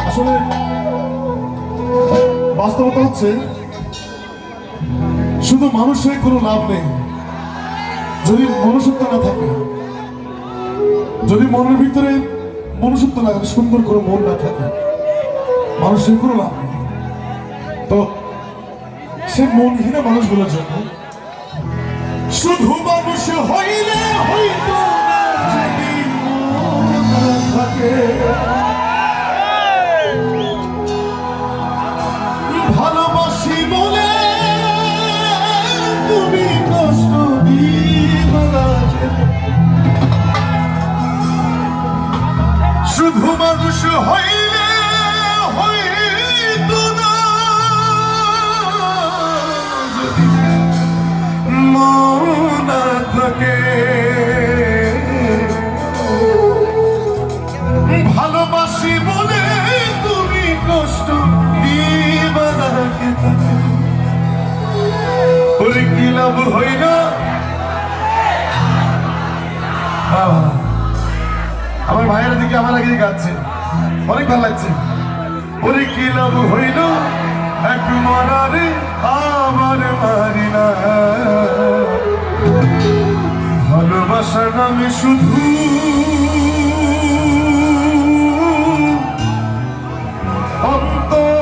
আসলে বাস্তবতা হচ্ছে শুধু মানুষের কোনো লাভ নেই যদি মনুষ্যত্ব না থাকে, যদি মনের ভিতরে মনুষ্যত্ব না থাকে, সুন্দর করে মন না থাকে, মানুষের কোনো লাভ নেই। তো সে মনহীনা মানুষগুলোর জন্য শুধু মানুষ হইলে হইতো না যদি মন থাকে, ভালোবাসি বলে তুমি কষ্ট দিবা না, শুধু মানুষ হইলে হইতো না যদি মন না থাকে, ভালোবাসি বলে তুমি কষ্ট দিবা না, ওরে কি লাভ হইল। আমার ভাইয়ের দিকে আমার আগে গাচ্ছে, অনেক ভালো লাগছে। ওরে কি লাভ হইল এক মরারে আমার মারি না, ভালোবাসার নামে শুধু অন্তর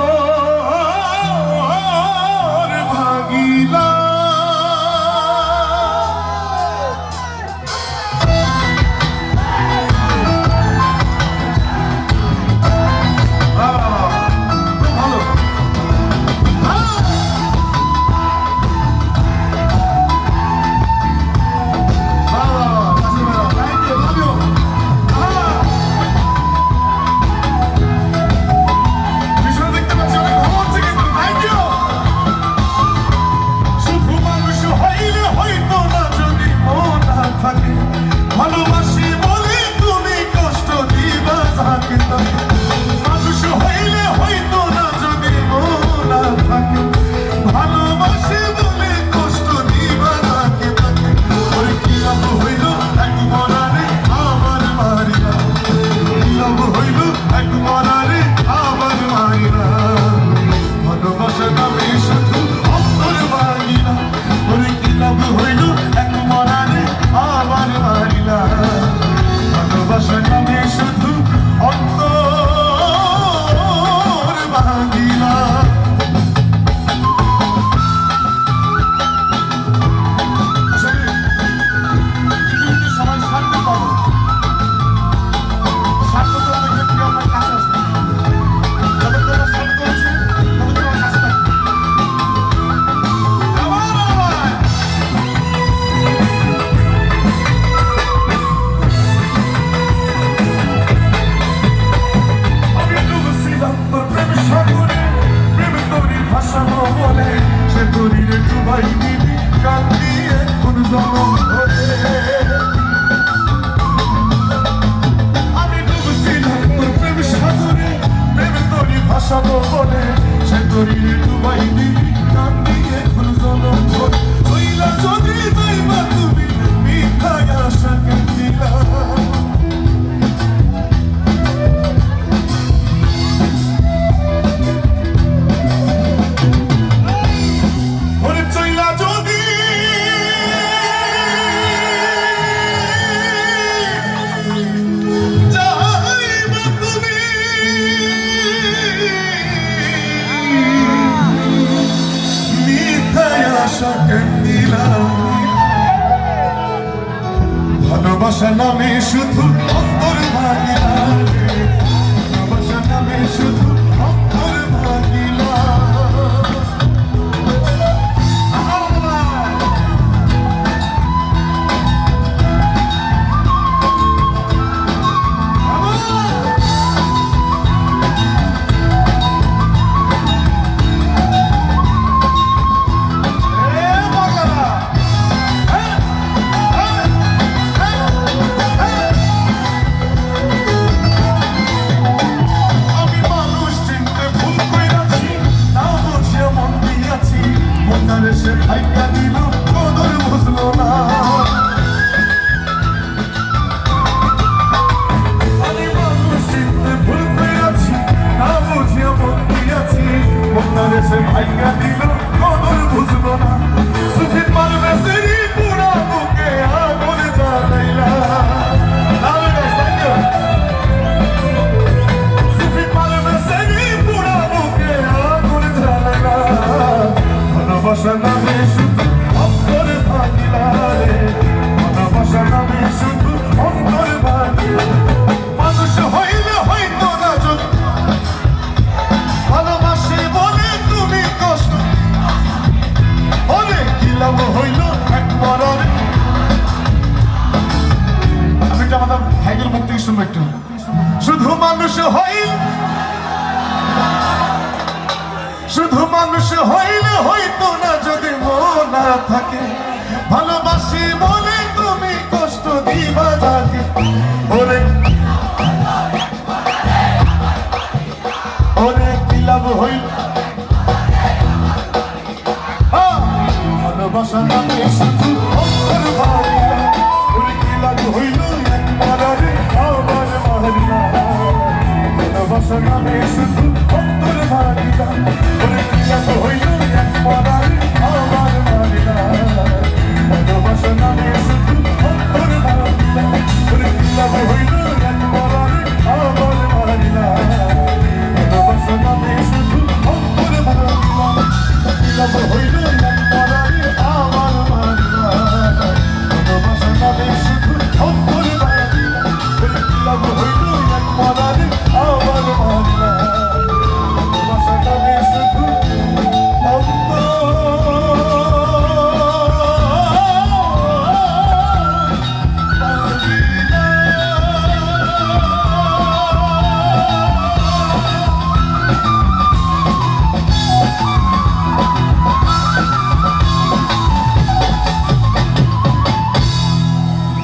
ভাগিলা। ভালোবাসি বলে তুমি কষ্ট দিবা থাকে, মানুষ হইলে হইতো না যদি মন থাকে, ভালোবাসি বলে কষ্ট দিবা থাকে, ওই কি লাভ হইল এক মরারে আমার মারিনা, কি লাভ হইল এক মরারে আমার মারিনা, ভালোবাসা নামে শুধু অন্তর ভাগিনা, ওই কি লাভ হইল এক মরারে আমার মারিনা, ভালোবাসা নামে শুধু অন্তর ভাগিনা। সবাই স্বার্থ পাবো, স্বার্থ তো দেখে আমার কাছে আসবে, যখন তোমার স্বার্থ আছে তখন তোমার কাছে থাকবে। সে তরিরে ডুবাই দিবি কান্দিয়ে কোন জনম ধরে, আমি ডুবছিলাম তোর প্রেম সাগরে, প্রেমে তরি ভাসাবো বলে, সে তরিরে ডুবাই দিবি কান্দিয়ে কোন জনম ধরে, হইলা যদি যাইবা তুমি মিথ্যায় আশা কান্দিলা, ভালোবাসা নামে শুধু অন্তর ভাগিলা, ভালোবাসা নামে শুধু অন্তর ভাগিলা। শুনবো একটু। শুধু মানুষ হইলে হইতো না যদি মন না থাকে, ভালো